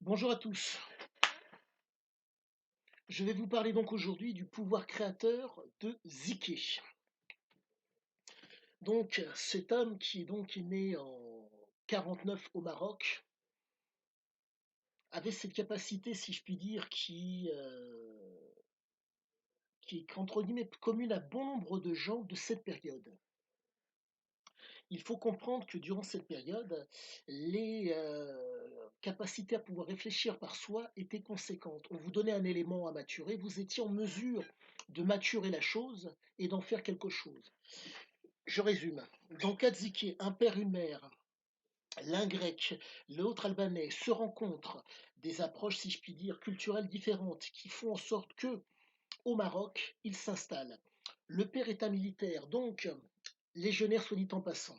Bonjour à tous. Je vais vous parler donc aujourd'hui du pouvoir créateur de Zike. Donc, cet homme qui est né en 49 au Maroc avait cette capacité, si je puis dire, qui est entre guillemets commune à bon nombre de gens de cette période. Il faut comprendre que durant cette période, les capacités à pouvoir réfléchir par soi étaient conséquentes. On vous donnait un élément à maturer, vous étiez en mesure de maturer la chose et d'en faire quelque chose. Je résume. Dans Kadzike, un père, une mère, l'un grec, l'autre albanais, se rencontrent, des approches, si je puis dire, culturelles différentes qui font en sorte que, au Maroc, il s'installe. Le père est un militaire, donc légionnaire soit dit en passant.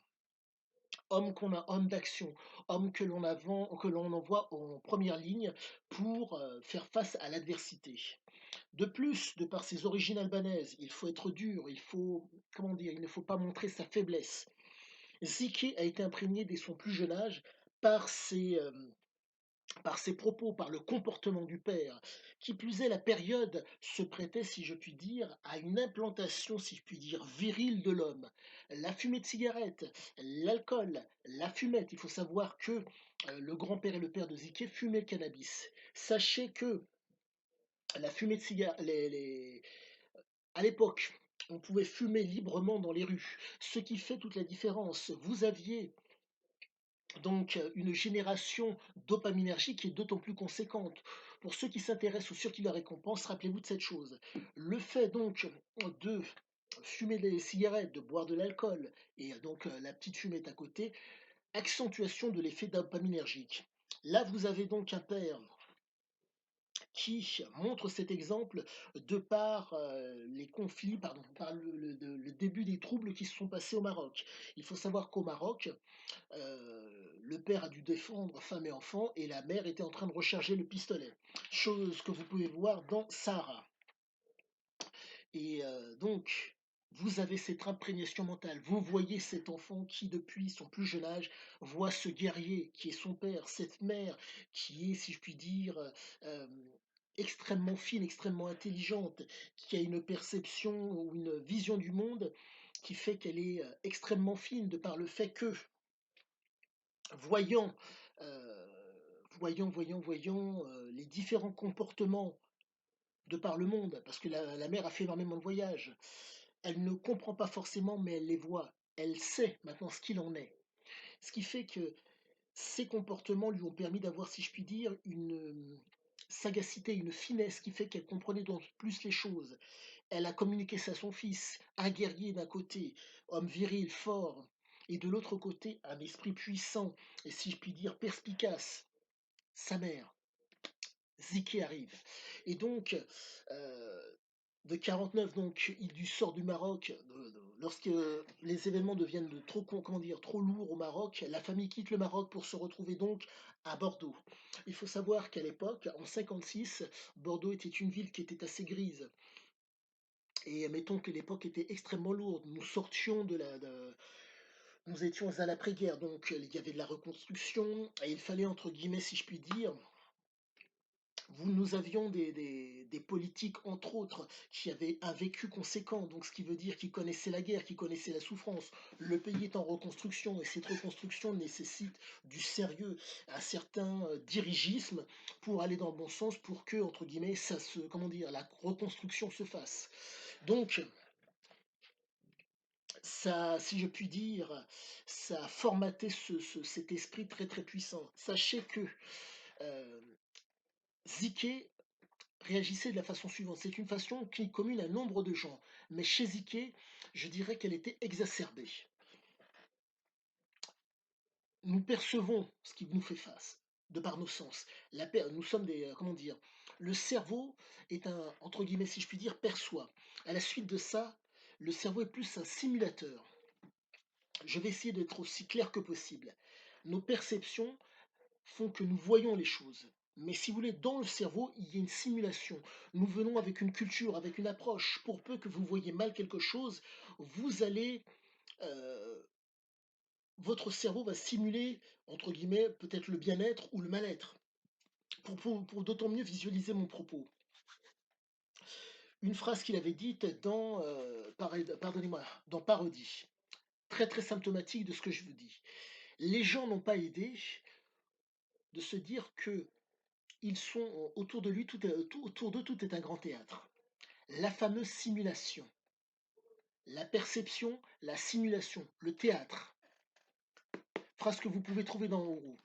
Homme d'action, homme que l'on envoie en première ligne pour faire face à l'adversité. De plus, de par ses origines albanaises, il faut être dur, comment dire, il ne faut pas montrer sa faiblesse. Ziki a été imprégné dès son plus jeune âge par par ses propos, par le comportement du père. Qui plus est, la période se prêtait, si je puis dire, à une implantation, si je puis dire, virile de l'homme. La fumée de cigarette, l'alcool, la fumette. Il faut savoir que le grand-père et le père de Ziki fumaient le cannabis. Sachez que la fumée de cigarette, à l'époque, on pouvait fumer librement dans les rues, ce qui fait toute la différence. Vous aviez donc une génération dopaminergique qui est d'autant plus conséquente. Pour ceux qui s'intéressent aux circuits de la récompense, rappelez-vous de cette chose. Le fait donc de fumer des cigarettes, de boire de l'alcool, et donc la petite fumette à côté, accentuation de l'effet dopaminergique. Là, vous avez donc un père qui montre cet exemple de par les conflits, pardon, par le début des troubles qui se sont passés au Maroc. Il faut savoir qu'au Maroc, le père a dû défendre femme et enfant et la mère était en train de recharger le pistolet. Chose que vous pouvez voir dans Sarah. Et donc, vous avez cette imprégnation mentale. Vous voyez cet enfant qui, depuis son plus jeune âge, voit ce guerrier qui est son père, cette mère qui est, si je puis dire, euh, extrêmement fine, extrêmement intelligente, qui a une perception ou une vision du monde qui fait qu'elle est extrêmement fine de par le fait que voyant, voyant les différents comportements de par le monde, parce que la mère a fait énormément de voyages, elle ne comprend pas forcément, mais elle les voit. Elle sait maintenant ce qu'il en est. Ce qui fait que ces comportements lui ont permis d'avoir, si je puis dire, une sagacité, une finesse qui fait qu'elle comprenait donc plus les choses. Elle a communiqué ça à son fils, un guerrier d'un côté, homme viril, fort, et de l'autre côté, un esprit puissant, et si je puis dire perspicace, sa mère. Ziki arrive. Et donc, de 49, donc, il sort du Maroc. Lorsque les événements deviennent comment dire, trop lourds au Maroc, la famille quitte le Maroc pour se retrouver donc à Bordeaux. Il faut savoir qu'à l'époque, en 56, Bordeaux était une ville qui était assez grise. Et mettons que l'époque était extrêmement lourde. Nous étions à l'après-guerre, donc il y avait de la reconstruction, et il fallait, entre guillemets, si je puis dire, nous avions des politiques, entre autres, qui avaient un vécu conséquent, donc ce qui veut dire qu'ils connaissaient la guerre, qu'ils connaissaient la souffrance. Le pays est en reconstruction et cette reconstruction nécessite du sérieux, un certain dirigisme pour aller dans le bon sens, pour que, entre guillemets, comment dire, la reconstruction se fasse. Donc, ça, si je puis dire, ça a formaté cet esprit très très puissant. Sachez que euh, Zike réagissait de la façon suivante. C'est une façon qui est commune à nombre de gens. Mais chez Ike, je dirais qu'elle était exacerbée. Nous percevons ce qui nous fait face, de par nos sens. Nous sommes comment dire, le cerveau est un, entre guillemets, si je puis dire, perçoit. À la suite de ça, le cerveau est plus un simulateur. Je vais essayer d'être aussi clair que possible. Nos perceptions font que nous voyons les choses. Mais si vous voulez, dans le cerveau, il y a une simulation. Nous venons avec une culture, avec une approche. Pour peu que vous voyez mal quelque chose, vous allez, euh, votre cerveau va simuler, entre guillemets, peut-être le bien-être ou le mal-être. pour d'autant mieux visualiser mon propos. Une phrase qu'il avait dite dans, pardonnez-moi, dans Parodie, très, très symptomatique de ce que je vous dis. Les gens n'ont pas idée de se dire que ils sont autour de lui, tout autour d'eux, tout est un grand théâtre. La fameuse simulation, la perception, la simulation, le théâtre, phrase que vous pouvez trouver dans Ouro.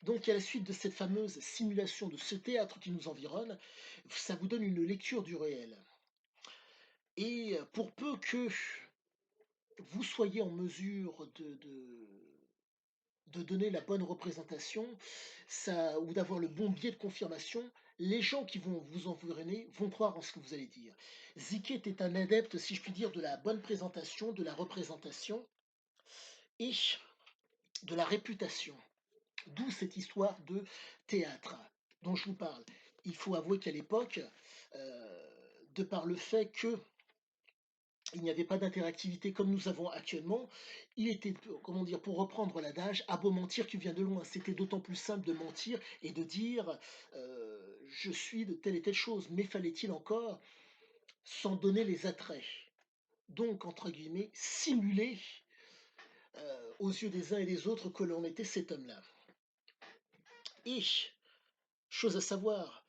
Donc, à la suite de cette fameuse simulation, de ce théâtre qui nous environne, ça vous donne une lecture du réel. Et pour peu que vous soyez en mesure de donner la bonne représentation, ça, ou d'avoir le bon biais de confirmation, les gens qui vont vous environner vont croire en ce que vous allez dire. Ziké était un adepte, si je puis dire, de la bonne présentation, de la représentation et de la réputation. D'où cette histoire de théâtre dont je vous parle. Il faut avouer qu'à l'époque, de par le fait que il n'y avait pas d'interactivité comme nous avons actuellement, il était, comment dire, pour reprendre l'adage, à beau mentir, tu viens de loin. C'était d'autant plus simple de mentir et de dire je suis de telle et telle chose, mais fallait-il encore s'en donner les attraits. Donc, entre guillemets, simuler aux yeux des uns et des autres que l'on était cet homme-là. Et, chose à savoir,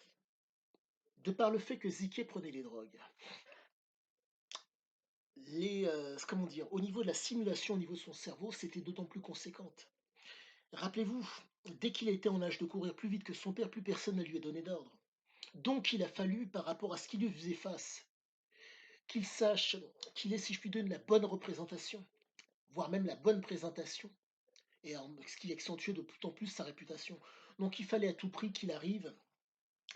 de par le fait que Ziké prenait les drogues, comment dire, au niveau de la simulation, au niveau de son cerveau, c'était d'autant plus conséquente. Rappelez-vous, dès qu'il a été en âge de courir plus vite que son père, plus personne ne lui a donné d'ordre. Donc il a fallu, par rapport à ce qui lui faisait face, qu'il sache qu'il ait, si je puis dire, la bonne représentation, voire même la bonne présentation, ce qui accentuait de plus en plus sa réputation. Donc il fallait à tout prix qu'il arrive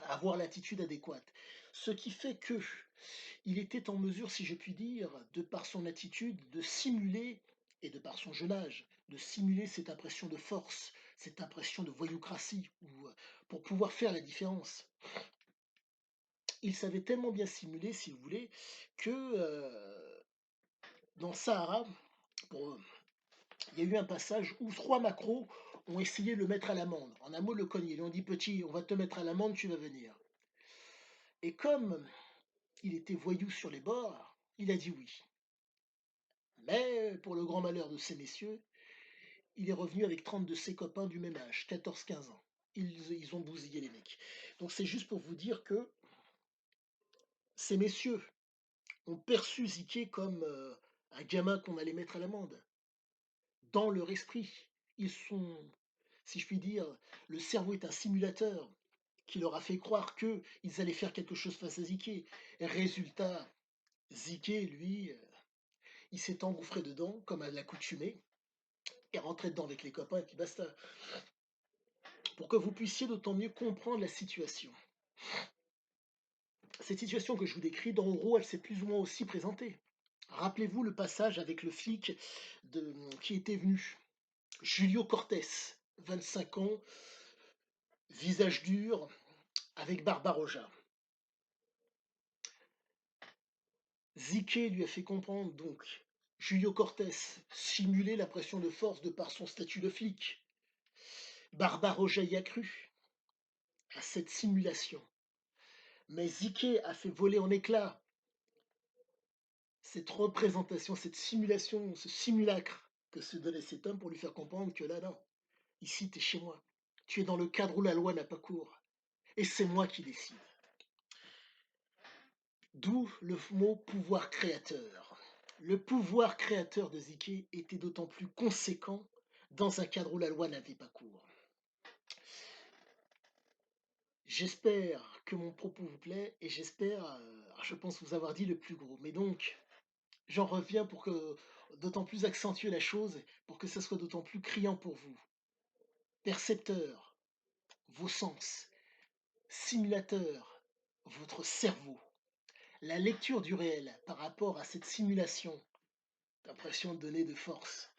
à avoir l'attitude adéquate. Ce qui fait que il était en mesure, si je puis dire, de par son attitude, de simuler, et de par son jeune âge, de simuler cette impression de force, cette impression de voyoucratie, pour pouvoir faire la différence. Il savait tellement bien simuler, si vous voulez, que dans Sahara, pour, il y a eu un passage où 3 macros ont essayé de le mettre à l'amende. En un mot, le cogner. Ils lui ont dit, petit, on va te mettre à l'amende, tu vas venir. Et comme il était voyou sur les bords, il a dit oui. Mais pour le grand malheur de ces messieurs, il est revenu avec 30 de ses copains du même âge, 14-15 ans. Ils ont bousillé les mecs. Donc c'est juste pour vous dire que ces messieurs ont perçu Ziké comme un gamin qu'on allait mettre à l'amende. Dans leur esprit, ils sont, si je puis dire, le cerveau est un simulateur qui leur a fait croire qu'ils allaient faire quelque chose face à Ziké. Résultat, Ziké, lui, il s'est engouffré dedans, comme à l'accoutumée, et rentré dedans avec les copains, et puis basta. Pour que vous puissiez d'autant mieux comprendre la situation. Cette situation que je vous décris, dans Oro, elle s'est plus ou moins aussi présentée. Rappelez-vous le passage avec le flic qui était venu, Julio Cortés, 25 ans, visage dur, avec Barbaroja. Ziké lui a fait comprendre donc, Julio Cortés simulait la pression de force de par son statut de flic. Barbaroja y a cru, à cette simulation. Mais Ziké a fait voler en éclats cette représentation, cette simulation, ce simulacre que se donnait cet homme pour lui faire comprendre que là, non, ici, tu es chez moi. Tu es dans le cadre où la loi n'a pas cours. Et c'est moi qui décide. D'où le mot pouvoir créateur. Le pouvoir créateur de Ziké était d'autant plus conséquent dans un cadre où la loi n'avait pas cours. J'espère que mon propos vous plaît et j'espère, je pense vous avoir dit le plus gros. Mais donc, j'en reviens pour que d'autant plus accentuer la chose, pour que ça soit d'autant plus criant pour vous. Percepteur, vos sens. Simulateur, votre cerveau. La lecture du réel par rapport à cette simulation d'impression de données de force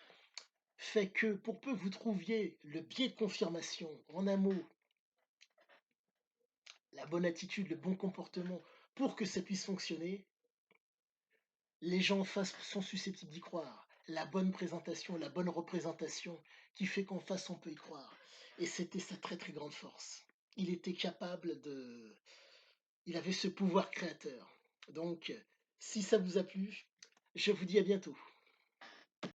fait que pour peu que vous trouviez le biais de confirmation, en un mot, la bonne attitude, le bon comportement, pour que ça puisse fonctionner, les gens en face sont susceptibles d'y croire. La bonne présentation, la bonne représentation qui fait qu'en face on peut y croire. Et c'était sa très très grande force. il était capable de il avait ce pouvoir créateur. Donc, si ça vous a plu, je vous dis à bientôt.